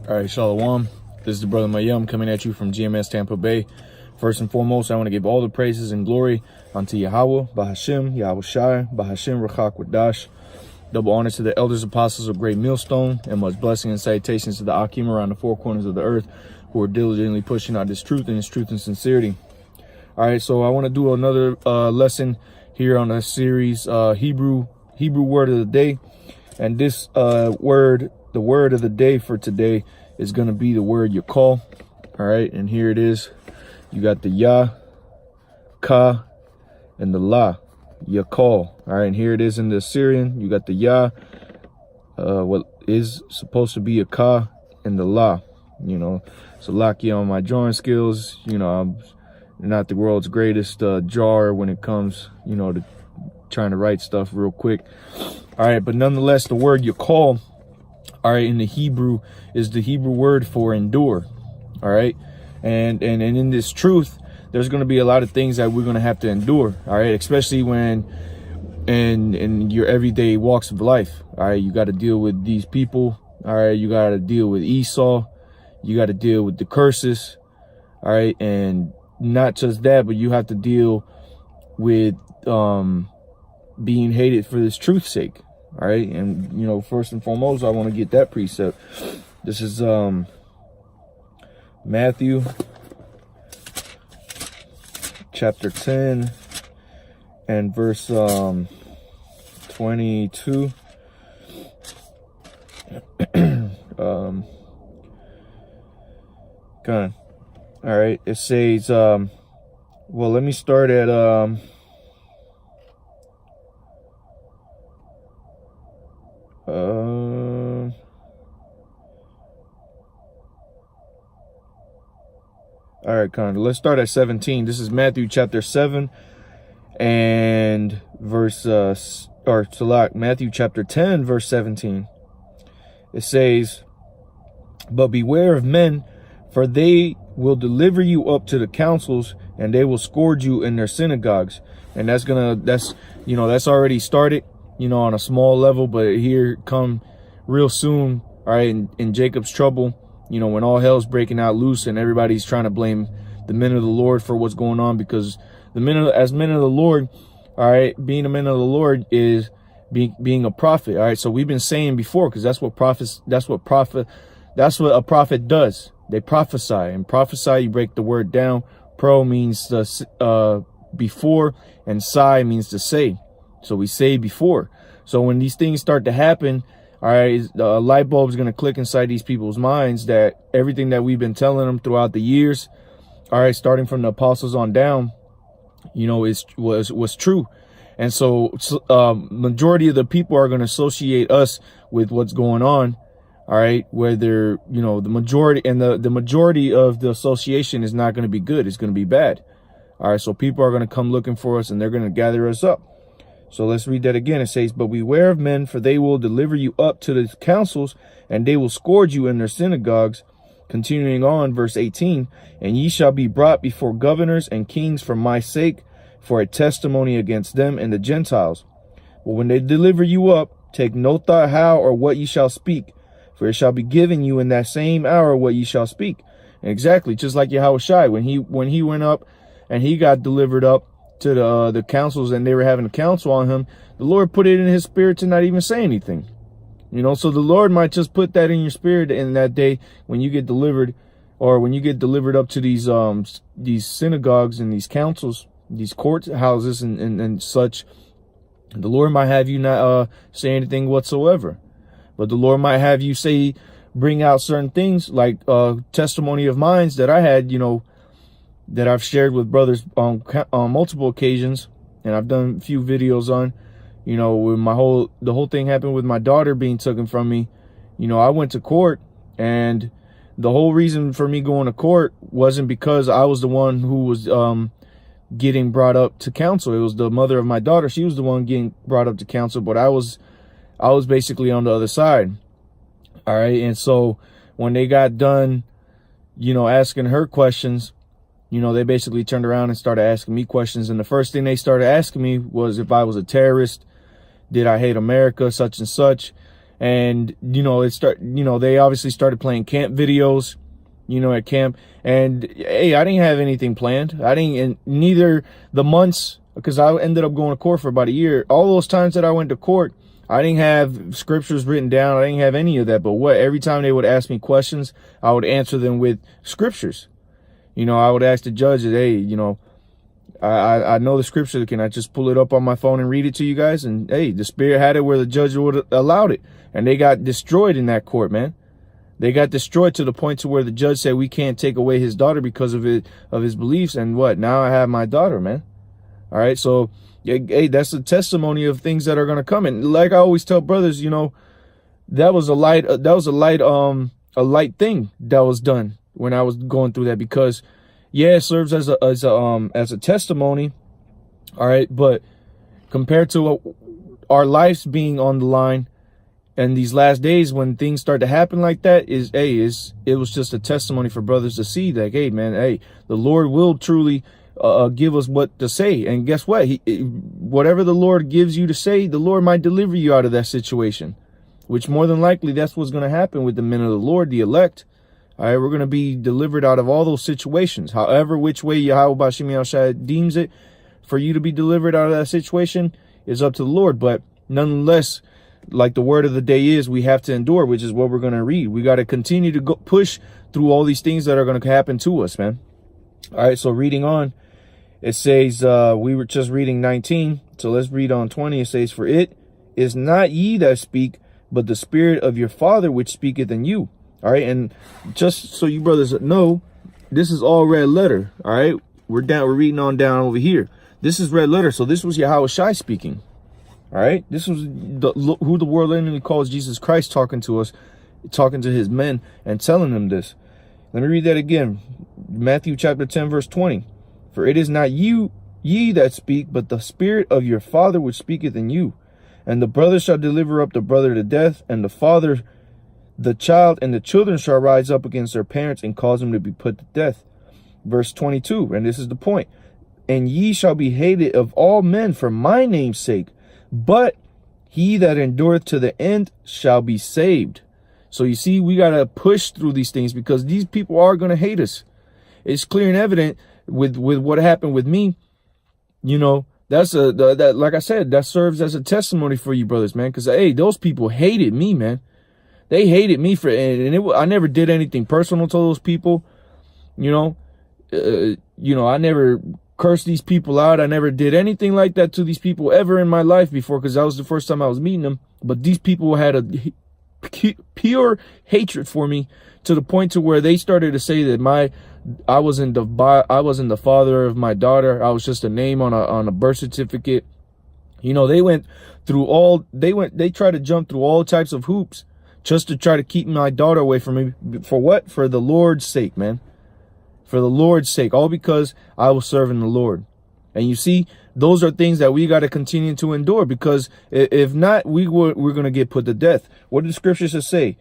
All right, Shalom. This is the brother Mayum coming at you from GMS Tampa Bay. First and foremost, I want to give all the praises and glory unto Yahweh, Bahashim, Yahweh Shai, Bahashim, Rachak Wadash. Double honor to the elders, apostles of Great Millstone, and much blessing and salutations to the Akim around the four corners of the earth who are diligently pushing out this truth and sincerity. All right, so I want to do another lesson here on the series, Hebrew word of the day. And this the word of the day for today is going to be the word Yakal. All right, and here it is. You got the Ya, Ka, and the La. Yakal. All right, and here it is in the Assyrian. You got the Ya, what is supposed to be a Ka, and the La. You know, so lucky on my drawing skills. You know, I'm not the world's greatest drawer when it comes, you know, to trying to write stuff real quick. All right, but nonetheless, the word Yakal, all right, in the Hebrew is the Hebrew word for endure. All right, and in this truth, there's going to be a lot of things that we're going to have to endure. All right, especially when in your everyday walks of life. All right, you got to deal with these people. All right, you got to deal with Esau. You got to deal with the curses. All right, and not just that, but you have to deal with being hated for this truth's sake. All right, and you know, first and foremost, I want to get that precept. This is Matthew chapter 10 and verse 22. All right, it says, well, let me start at all right, let's start at 17. This is Matthew chapter 7 and verse Matthew chapter 10 verse 17. It says, but beware of men, for they will deliver you up to the councils, and they will scourge you in their synagogues. And that's already started, you know, on a small level, but here come real soon. All right, in Jacob's trouble, you know, when all hell's breaking out loose and everybody's trying to blame the men of the Lord for what's going on, because as men of the Lord, all right, being a man of the Lord is being a prophet. All right, so we've been saying before, because that's what a prophet does. They prophesy, and prophesy, you break the word down. Pro means the before, and sai means to say. So we say before. So when these things start to happen, all right, the light bulb is going to click inside these people's minds that everything that we've been telling them throughout the years, all right, starting from the apostles on down, you know, was true. And so majority of the people are going to associate us with what's going on. All right, whether, you know, the majority and the majority of the association is not going to be good. It's going to be bad. All right, so people are going to come looking for us, and they're going to gather us up. So let's read that again. It says, but beware of men, for they will deliver you up to the councils, and they will scourge you in their synagogues. Continuing on, verse 18, and ye shall be brought before governors and kings for my sake, for a testimony against them and the Gentiles. But when they deliver you up, take no thought how or what ye shall speak, for it shall be given you in that same hour what ye shall speak. And exactly, just like Yahweh Shai, when he went up and he got delivered up to the councils, and they were having a council on him, the Lord put it in his spirit to not even say anything. You know, so the Lord might just put that in your spirit in that day when you get delivered, or when you get delivered up to these synagogues and these councils, these courthouses and such. The Lord might have you not say anything whatsoever, but the Lord might have you bring out certain things, like testimony of mine that I had, you know, that I've shared with brothers on multiple occasions, and I've done a few videos on, you know, when the whole thing happened with my daughter being taken from me. You know, I went to court, and the whole reason for me going to court wasn't because I was the one who was getting brought up to counsel. It was the mother of my daughter. She was the one getting brought up to counsel, but I was basically on the other side. All right, and so when they got done, you know, asking her questions, you know, they basically turned around and started asking me questions. And the first thing they started asking me was if I was a terrorist, did I hate America, such and such. And, they obviously started playing camp videos, at camp. And hey, I didn't have anything planned. And neither the months, because I ended up going to court for about a year. All those times that I went to court, I didn't have scriptures written down. I didn't have any of that. But every time they would ask me questions, I would answer them with scriptures. I would ask the judge, hey, I know the scripture. Can I just pull it up on my phone and read it to you guys? And hey, the Spirit had it where the judge would have allowed it. And they got destroyed in that court, man. They got destroyed to the point to where the judge said we can't take away his daughter because of his beliefs. And now I have my daughter, man. All right. So, hey, that's a testimony of things that are going to come. And like I always tell brothers, that was a light thing that was done when I was going through that, because it serves as a testimony. All right. But compared to our lives being on the line, and these last days when things start to happen like that, it was just a testimony for brothers to see that, hey, man, the Lord will truly give us what to say. And guess what? Whatever the Lord gives you to say, the Lord might deliver you out of that situation, which more than likely that's what's going to happen with the men of the Lord, the elect. All right, we're going to be delivered out of all those situations. However, which way Yahweh Bashim Yahushua deems it for you to be delivered out of that situation is up to the Lord. But nonetheless, like the word of the day is, we have to endure, which is what we're going to read. We got to continue to push through all these things that are going to happen to us, man. All right, so reading on, it says, we were just reading 19. So let's read on 20. It says, for it is not ye that speak, but the Spirit of your Father which speaketh in you. All right, and just so you brothers know, this is all red letter. All right, we're reading on down over here. This is red letter. So this was Yahweh Shai speaking. All right, this was who the world enemy calls Jesus Christ talking to us, talking to his men and telling them this. Let me read that again. Matthew chapter 10, verse 20. For it is not ye that speak, but the Spirit of your Father which speaketh in you. And the brother shall deliver up the brother to death, and the father the child, and the children shall rise up against their parents and cause them to be put to death. Verse 22, and this is the point. And ye shall be hated of all men for my name's sake, but he that endureth to the end shall be saved. So you see, we got to push through these things because these people are going to hate us. It's clear and evident with what happened with me. That's that, like I said, that serves as a testimony for you brothers, man. Because, hey, those people hated me, man. They hated me I never did anything personal to those people. I never cursed these people out. I never did anything like that to these people ever in my life before, because that was the first time I was meeting them. But these people had a pure hatred for me to the point to where they started to say that I wasn't the father of my daughter. I was just a name on a birth certificate. They tried to jump through all types of hoops just to try to keep my daughter away from me. For what? For the Lord's sake, man. For the Lord's sake, all because I was serving the Lord. And you see, those are things that we got to continue to endure, because if not, we're going to get put to death. What do the scriptures say?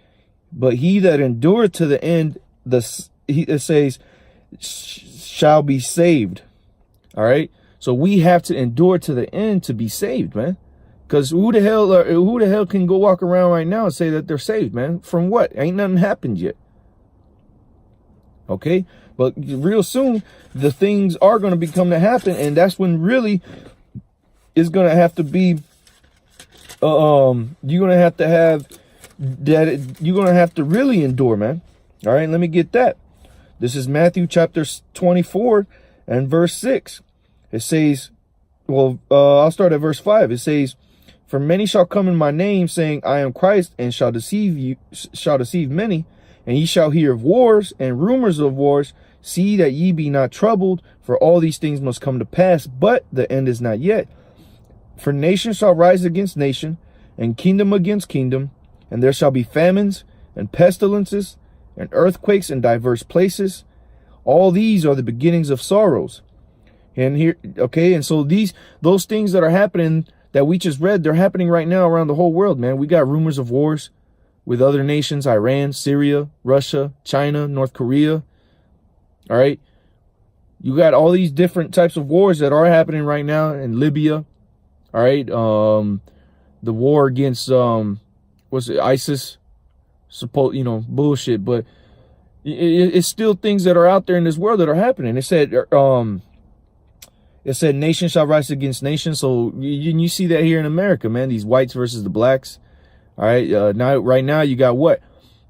But he that endureth to the end, it says, shall be saved. All right. So we have to endure to the end to be saved, man. Because who the hell can go walk around right now and say that they're saved, man? From what? Ain't nothing happened yet. Okay. But real soon, the things are going to become to happen. And that's when really is going to have to be, you're going to have to have that. You're going to have to really endure, man. All right. Let me get that. This is Matthew chapter 24 and verse 6. It says, I'll start at verse 5. It says, for many shall come in my name, saying, I am Christ, and shall deceive many. And ye shall hear of wars and rumors of wars. See that ye be not troubled, for all these things must come to pass, but the end is not yet. For nation shall rise against nation, and kingdom against kingdom, and there shall be famines and pestilences and earthquakes in diverse places. All these are the beginnings of sorrows. And here, okay, and so those things that are happening that we just read, they're happening right now around the whole world, man. We got rumors of wars with other nations: Iran, Syria, Russia, China, North Korea. All right. You got all these different types of wars that are happening right now in Libya. All right. The war against what's it, ISIS, bullshit. But it's still things that are out there in this world that are happening. It said nation shall rise against nation. So you see that here in America, man. These whites versus the blacks. All right. Right now you got what?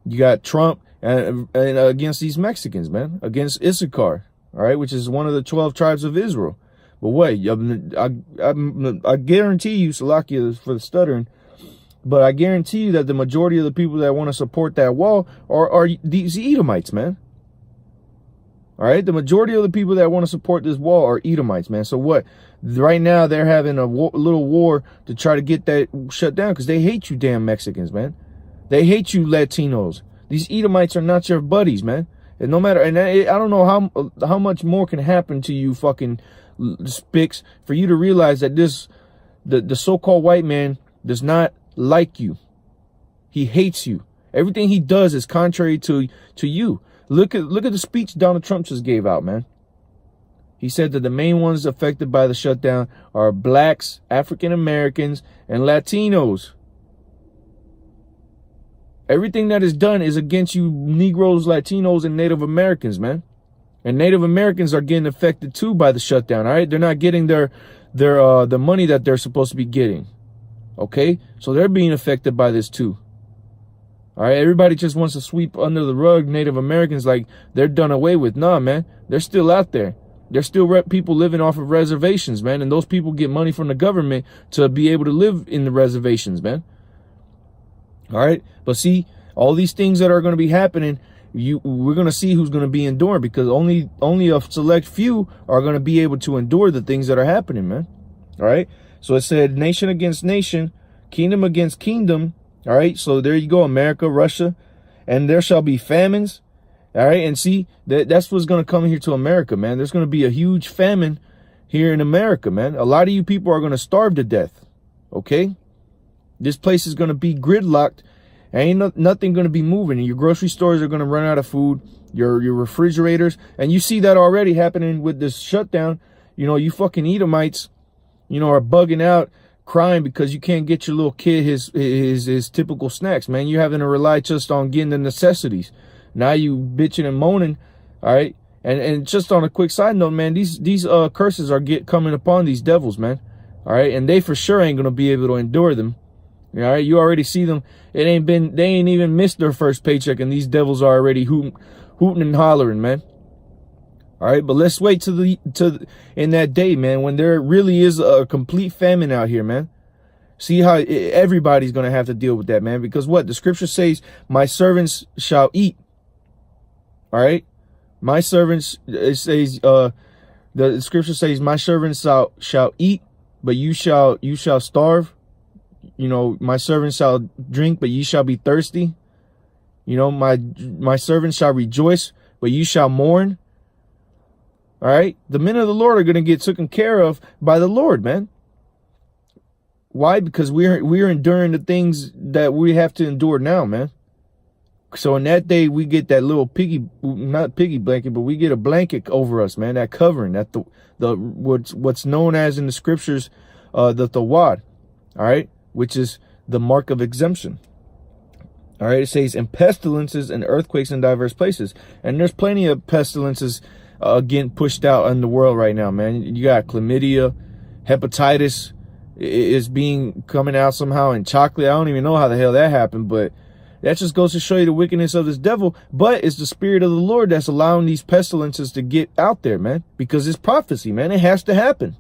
You got Trump and against these Mexicans, man, against Issachar. All right, which is one of the 12 tribes of Israel. But wait, I guarantee you, Salakia for the stuttering, but I guarantee you that the majority of the people that want to support that wall are these Edomites, man. All right, the majority of the people that want to support this wall are Edomites, man. So what? Right now they're having a little war to try to get that shut down because they hate you damn Mexicans, man. They hate you Latinos. These Edomites are not your buddies, man. And no matter, and I don't know how much more can happen to you fucking spics for you to realize that the so-called white man does not like you. He hates you. Everything he does is contrary to you. Look at the speech Donald Trump just gave out, man. He said that the main ones affected by the shutdown are blacks, African Americans, and Latinos. Everything that is done is against you Negroes, Latinos, and Native Americans, man. And Native Americans are getting affected too by the shutdown, all right? They're not getting the money that they're supposed to be getting, okay? So they're being affected by this too, all right? Everybody just wants to sweep under the rug Native Americans like they're done away with. Nah, man, they're still out there. There's still people living off of reservations, man, and those people get money from the government to be able to live in the reservations, man. All right. But see, all these things that are going to be happening, we're going to see who's going to be enduring because only a select few are going to be able to endure the things that are happening, man. All right. So it said nation against nation, kingdom against kingdom. All right. So there you go, America, Russia, and there shall be famines. All right. And see, that's what's going to come here to America, man. There's going to be a huge famine here in America, man. A lot of you people are going to starve to death. OK. This place is going to be gridlocked. Ain't nothing going to be moving. And your grocery stores are going to run out of food. Your refrigerators. And you see that already happening with this shutdown. You fucking Edomites, are bugging out, crying because you can't get your little kid his typical snacks, man. You're having to rely just on getting the necessities. Now you bitching and moaning. All right. And just on a quick side note, man, these curses are coming upon these devils, man. All right. And they for sure ain't going to be able to endure them. All right, you already see them. They ain't even missed their first paycheck, and these devils are already hooting and hollering, man. All right, but let's wait to in that day, man, when there really is a complete famine out here, man. See how everybody's gonna have to deal with that, man. Because what the scripture says, my servants shall eat. All right, my servants. It says, the scripture says, my servants shall eat, but you shall starve. My servants shall drink, but ye shall be thirsty. My servants shall rejoice, but ye shall mourn. All right. The men of the Lord are going to get taken care of by the Lord, man. Why? Because we're enduring the things that we have to endure now, man. So in that day, we get that little not piggy blanket, but we get a blanket over us, man. That covering, that what's known as in the scriptures, the Tawad. All right. Which is the mark of exemption. All right, it says, and pestilences and earthquakes in diverse places. And there's plenty of pestilences getting pushed out in the world right now, man. You got chlamydia, hepatitis is coming out somehow in chocolate. I don't even know how the hell that happened, but that just goes to show you the wickedness of this devil. But it's the spirit of the Lord that's allowing these pestilences to get out there, man, because it's prophecy, man. It has to happen.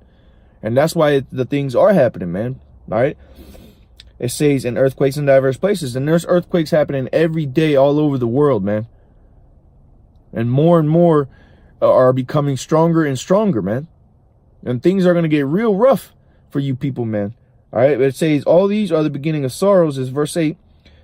And that's why the things are happening, man. All right. It says, in earthquakes in diverse places. And there's earthquakes happening every day all over the world, man. And more are becoming stronger and stronger, man. And things are going to get real rough for you people, man. All right. It says, all these are the beginning of sorrows, is verse 8.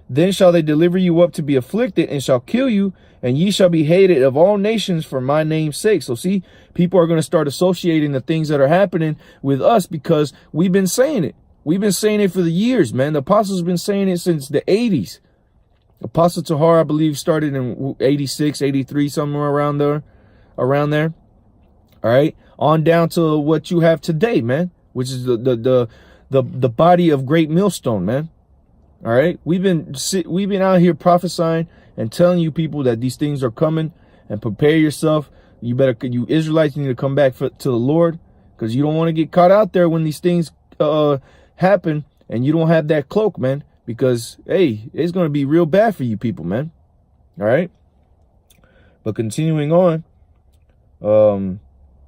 Then shall they deliver you up to be afflicted and shall kill you, and ye shall be hated of all nations for my name's sake. So see, people are going to start associating the things that are happening with us because we've been saying it. We've been saying it for the years, man. The apostles have been saying it since the 80s. Apostle Tahar, I believe, started in 86, 83, somewhere around there. All right. On down to what you have today, man, which is the body of Great Millstone, man. All right. We've been out here prophesying and telling you people that these things are coming, and prepare yourself. You Israelites need to come back to the Lord, because you don't want to get caught out there when these things happen and you don't have that cloak, man, because, hey, it's going to be real bad for you people, man. All right. But continuing on,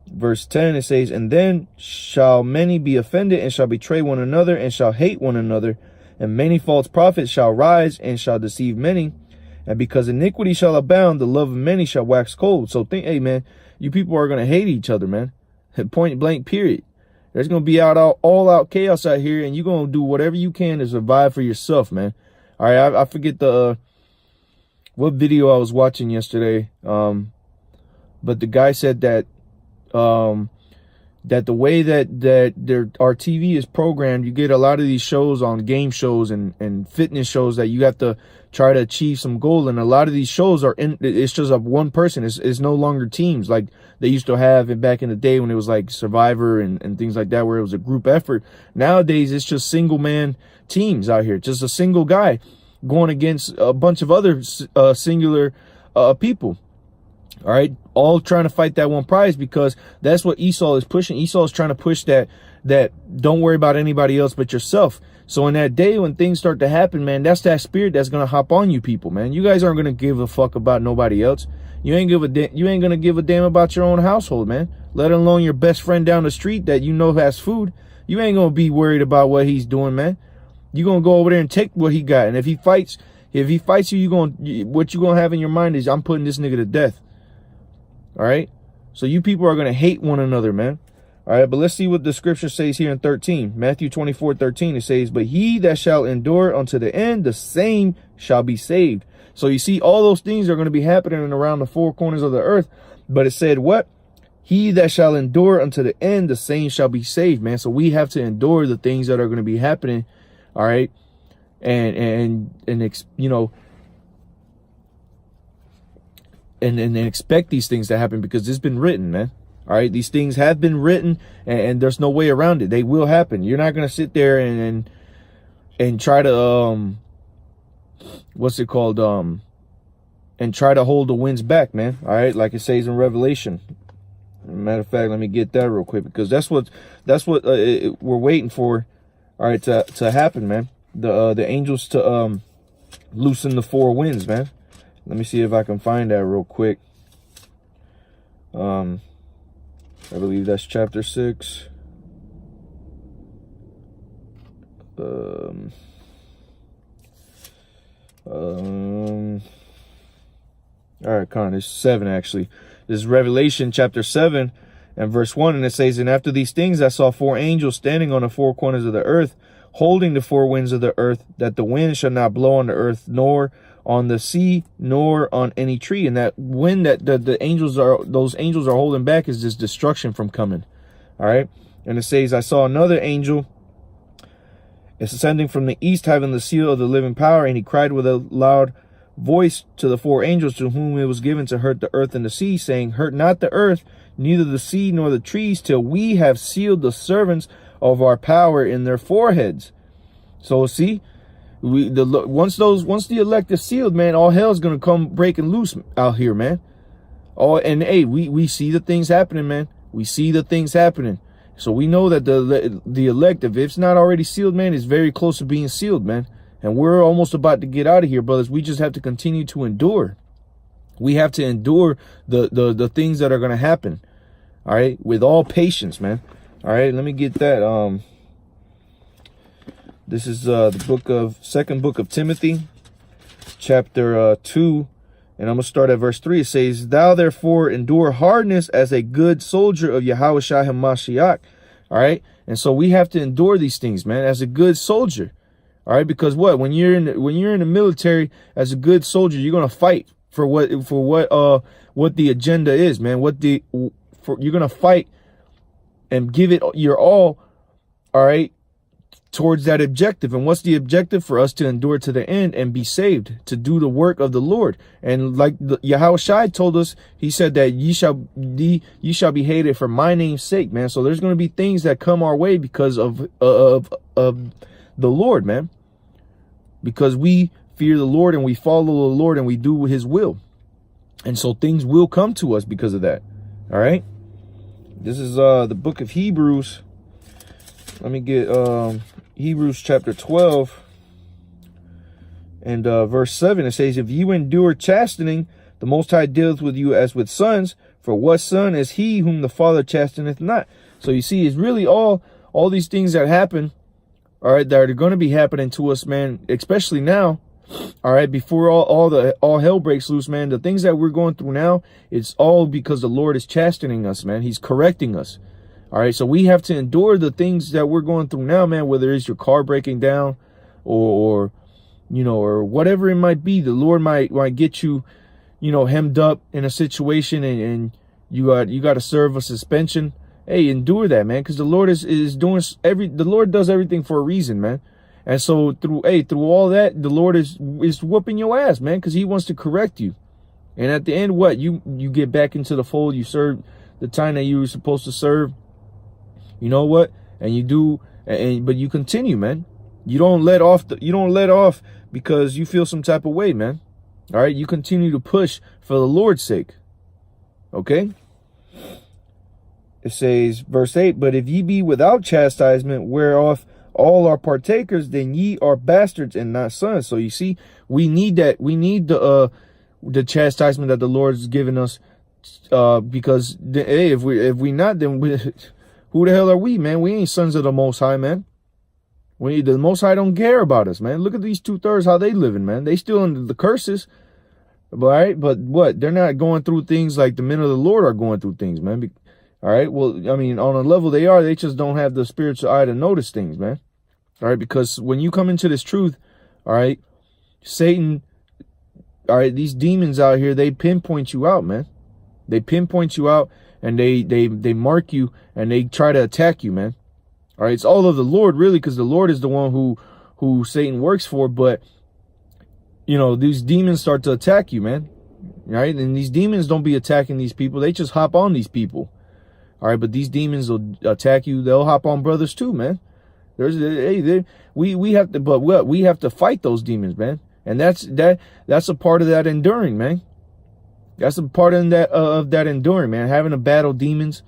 verse 10, it says, and then shall many be offended and shall betray one another and shall hate one another. And many false prophets shall rise and shall deceive many. And because iniquity shall abound, the love of many shall wax cold. So hey, man, you people are going to hate each other, man. Point blank, period. There's going to be all out chaos out here, and you're going to do whatever you can to survive for yourself, man. All right, I forget what video I was watching yesterday. But the guy said that that the way that our TV is programmed, you get a lot of these shows on game shows and fitness shows that you have to try to achieve some goal. And a lot of these shows it's just of one person. It's no longer teams like they used to have back in the day when it was like Survivor and things like that, where it was a group effort. Nowadays, it's just single man teams out here, just a single guy going against a bunch of other singular people. All right, all trying to fight that one prize, because that's what Esau is pushing. Esau is trying to push that don't worry about anybody else but yourself. So in that day when things start to happen, man, that's that spirit that's going to hop on you people, man. You guys aren't going to give a fuck about nobody else. You ain't going to give a damn about your own household, man, let alone your best friend down the street that you know has food. You ain't going to be worried about what he's doing, man. You're going to go over there and take what he got. And if he fights you, what you're going to have in your mind is, I'm putting this nigga to death. All right. So you people are going to hate one another, man. All right. But let's see what the scripture says here in 13. Matthew 24:13. It says, but he that shall endure unto the end, the same shall be saved. So you see, all those things are going to be happening around the four corners of the earth. But it said what? He that shall endure unto the end, the same shall be saved, man. So we have to endure the things that are going to be happening. All right. And you know, and expect these things to happen, because it's been written, man. All right, these things have been written, and there's no way around it. They will happen. You're not gonna sit there and try to what's it called, and try to hold the winds back, man. All right, like it says in Revelation. Matter of fact, let me get that real quick, because that's what we're waiting for. All right, to happen, man. The angels to loosen the four winds, man. Let me see if I can find that real quick. I believe that's chapter 6. All right, it's 7 actually. This is Revelation chapter 7 and verse 1, and it says, and after these things I saw 4 angels standing on the 4 corners of the earth, holding the 4 winds of the earth, that the wind shall not blow on the earth, nor on the sea, nor on any tree. And that wind that those angels are holding back is this destruction from coming. All right. And it says, I saw another angel ascending from the east, having the seal of the living power, and he cried with a loud voice to the 4 angels to whom it was given to hurt the earth and the sea, saying, hurt not the earth, neither the sea nor the trees, till we have sealed the servants of our power in their foreheads. So see, once the elect is sealed, man, all hell's gonna come breaking loose out here, man. And hey, we see the things happening, man. We see the things happening. So we know that the elect, if it's not already sealed, man, is very close to being sealed, man. And we're almost about to get out of here, brothers. We just have to continue to endure. We have to endure the things that are gonna happen. All right, with all patience, man. All right, let me get that. This is the second book of Timothy, chapter 2, and I'm gonna start at verse 3. It says, thou therefore endure hardness as a good soldier of Yahushua HaMashiach. All right, and so we have to endure these things, man, as a good soldier. All right, because when you're in the military as a good soldier, you're gonna fight for what the agenda is, man. You're gonna fight and give it your all right, towards that objective. And what's the objective? For us to endure to the end and be saved, to do the work of the Lord. And like Yahushua told us, he said that ye shall be hated for my name's sake, man. So there's going to be things that come our way because of the Lord, man. because we fear the Lord and we follow the Lord and we do his will. And so things will come to us because of that. All right. This is the book of Hebrews. Let me get Hebrews chapter 12 and verse 7. It says, if you endure chastening, the Most High dealeth with you as with sons. For what son is he whom the Father chasteneth not? So you see, it's really all these things that happen, all right, that are going to be happening to us, man, especially now. All right, before all hell breaks loose, man, the things that we're going through now, it's all because the Lord is chastening us, man. He's correcting us. All right, so we have to endure the things that we're going through now, man, whether it's your car breaking down or you know, or whatever it might be. The Lord might get you, you know, hemmed up in a situation and you got to serve a suspension. Hey, endure that, man, because the Lord is doing the Lord does everything for a reason, man. And so through all that, the Lord is whooping your ass, man, because he wants to correct you. And at the end, what? You get back into the fold. You serve the time that you were supposed to serve. You know what? And you do, but you continue, man. You don't let off because you feel some type of way, man. All right, you continue to push for the Lord's sake. Okay? It says, verse 8, but if ye be without chastisement, whereof all are partakers, then ye are bastards and not sons. So you see, we need that. We need the chastisement that the Lord's given us, because hey, if we not, then who the hell are we, man? We ain't sons of the Most High, man. The Most High don't care about us, man. Look at these 2/3 how they living, man. They still under the curses, all right? But what? They're not going through things like the men of the Lord are going through things, man. All right, well, I mean, on a level they are, they just don't have the spiritual eye to notice things, man. All right, because when you come into this truth, all right, Satan, all right, these demons out here, they pinpoint you out, man. They pinpoint you out and they mark you and they try to attack you, man. All right, it's all of the Lord, really, because the Lord is the one who Satan works for. But, you know, these demons start to attack you, man. Right, and these demons don't be attacking these people. They just hop on these people. All right, but these demons will attack you. They'll hop on brothers too, man. We have to, but what? We have to fight those demons, man. And that's a part of that enduring, man. That's a part of that enduring, man. Having to battle demons,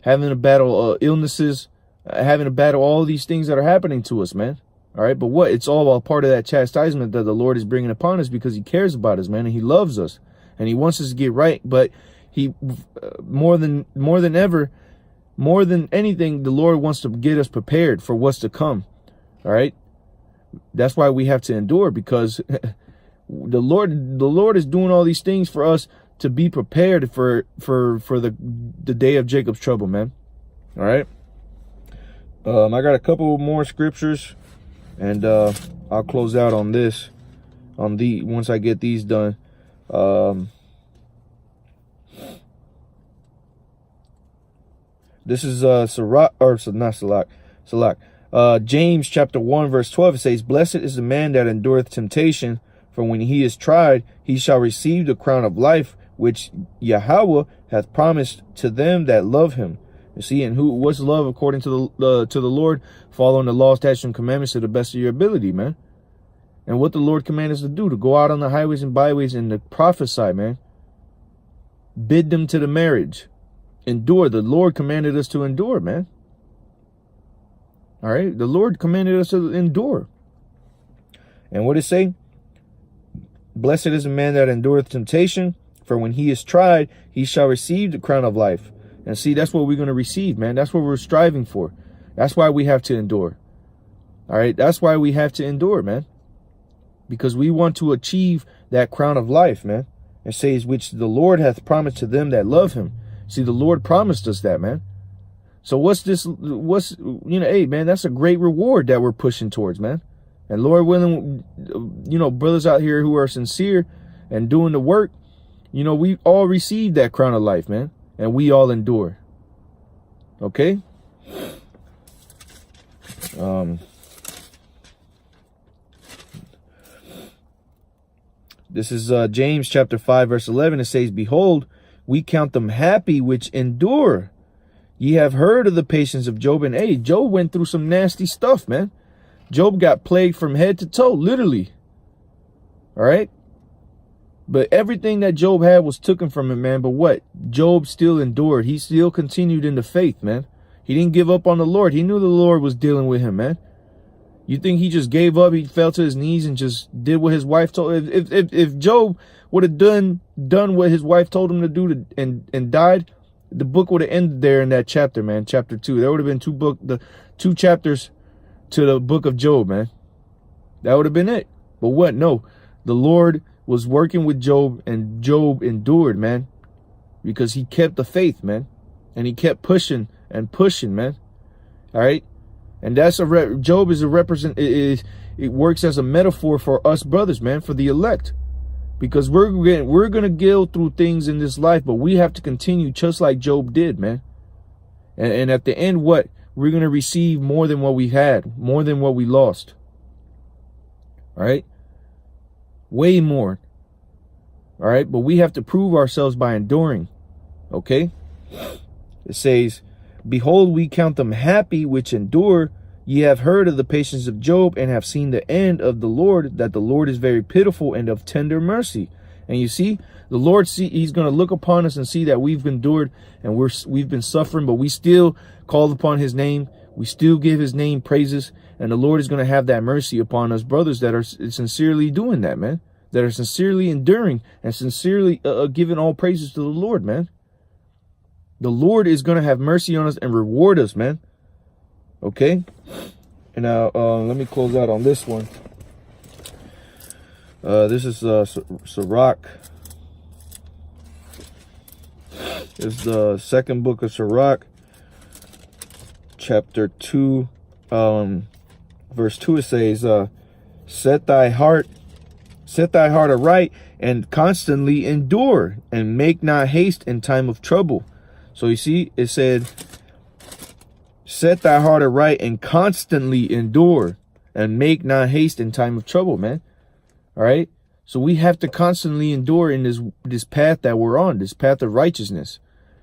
having to battle illnesses, having to battle all these things that are happening to us, man. All right, but what? It's all a part of that chastisement that the Lord is bringing upon us because he cares about us, man, and he loves us and he wants us to get right. But he, more than ever, more than anything, the Lord wants to get us prepared for what's to come. All right. That's why we have to endure, because the Lord is doing all these things for us to be prepared for the day of Jacob's trouble, man. All right. I got a couple more scriptures and I'll close out on this once I get these done. This is Salak. James chapter 1 verse 12, it says, blessed is the man that endureth temptation, for when he is tried, he shall receive the crown of life, which Yahweh hath promised to them that love him. You see, and what's love according to the Lord? Following the law, statutes, and commandments to the best of your ability, man. And what the Lord commanded us to do, to go out on the highways and byways and to prophesy, man. Bid them to the marriage. Endure. The Lord commanded us to endure, man. All right. The Lord commanded us to endure. And what did it say? Blessed is the man that endureth temptation, for when he is tried, he shall receive the crown of life. And see, that's what we're going to receive, man. That's what we're striving for. That's why we have to endure. All right. That's why we have to endure, man. Because we want to achieve that crown of life, man. It says, which the Lord hath promised to them that love him. See, the Lord promised us that, man. So hey, man, that's a great reward that we're pushing towards, man. And Lord willing, brothers out here who are sincere and doing the work, we all receive that crown of life, man. And we all endure. Okay? This is James chapter 5 verse 11. It says, behold, we count them happy which endure. Ye have heard of the patience of Job. And hey, Job went through some nasty stuff, man. Job got plagued from head to toe, literally. All right. But everything that Job had was taken from him, man. But what? Job still endured. He still continued in the faith, man. He didn't give up on the Lord. He knew the Lord was dealing with him, man. You think he just gave up? He fell to his knees and just did what his wife told him. If Job would have done what his wife told him to do and died, the book would have ended there in that chapter, man. Chapter 2. There would have been two chapters to the book of Job, man. That would have been it. But what? No. The Lord was working with Job, and Job endured, man, because he kept the faith, man, and he kept pushing and pushing, man. All right, and that's Job is it works as a metaphor for us brothers, man, for the elect, because we're gonna go through things in this life, but we have to continue just like Job did, man. And at the end, what? We're gonna receive more than what we had, more than what we lost. All right. Way more. All right. But we have to prove ourselves by enduring. Okay. It says, behold, we count them happy which endure. Ye have heard of the patience of Job and have seen the end of the Lord, that the Lord is very pitiful and of tender mercy. And you see, the Lord, he's going to look upon us and see that we've endured and we've been suffering, but we still call upon his name. We still give his name praises. And the Lord is going to have that mercy upon us brothers that are sincerely doing that, man. That are sincerely enduring and sincerely giving all praises to the Lord, man. The Lord is going to have mercy on us and reward us, man. Okay. And now let me close out on this one. This is Sirach. It's the second book of Sirach, chapter 2, verse 2. It says, set thy heart aright and constantly endure, and make not haste in time of trouble. So you see, it said, set thy heart aright and constantly endure, and make not haste in time of trouble, man. All right. So we have to constantly endure in this path that we're on, this path of righteousness,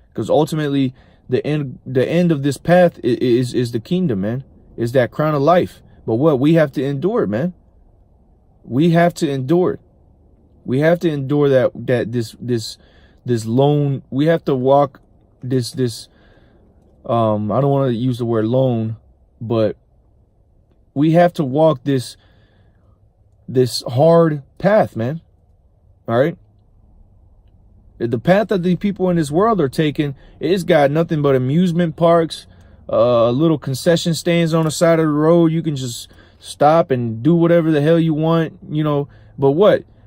because ultimately the end of this path is the kingdom, man. Is that crown of life. But what? We have to endure it, man. We have to endure it. We have to endure this lone. We have to walk this I don't want to use the word lone, but we have to walk this hard path, man. All right. The path that the people in this world are taking, it's got nothing but amusement parks, little concession stands on the side of the road. You can just stop and do whatever the hell you want, you know. But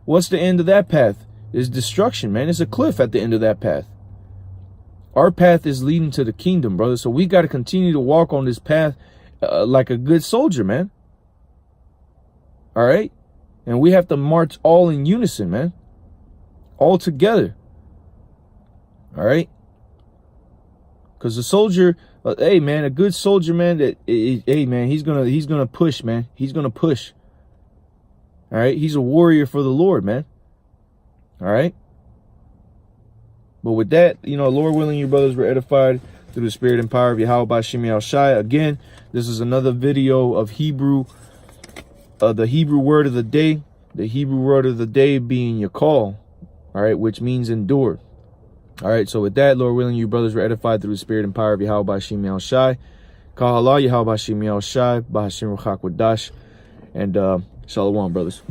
what's the end of that path? Is destruction, man. It's a cliff at the end of that path. Our path is leading to the kingdom, brother. So we got to continue to walk on this path like a good soldier, man. All right. And we have to march all in unison, man. All together. All right. Because the soldier, hey, man, a good soldier, man, hey, man, he's going to push, man. He's going to push. All right. He's a warrior for the Lord, man. All right. But with that, you know, Lord willing, you brothers were edified through the spirit and power of Yahweh Bashim Yahushai. Again, this is another video of Hebrew, the Hebrew word of the day. The Hebrew word of the day being Yakal, all right, which means endure. All right, so with that, Lord willing, you brothers were edified through the spirit and power of Yahweh Bashim Yahushai. Kahala Yahweh Bashim Yahushai, Bahashim Ruchak Wadash, and Shalom, brothers.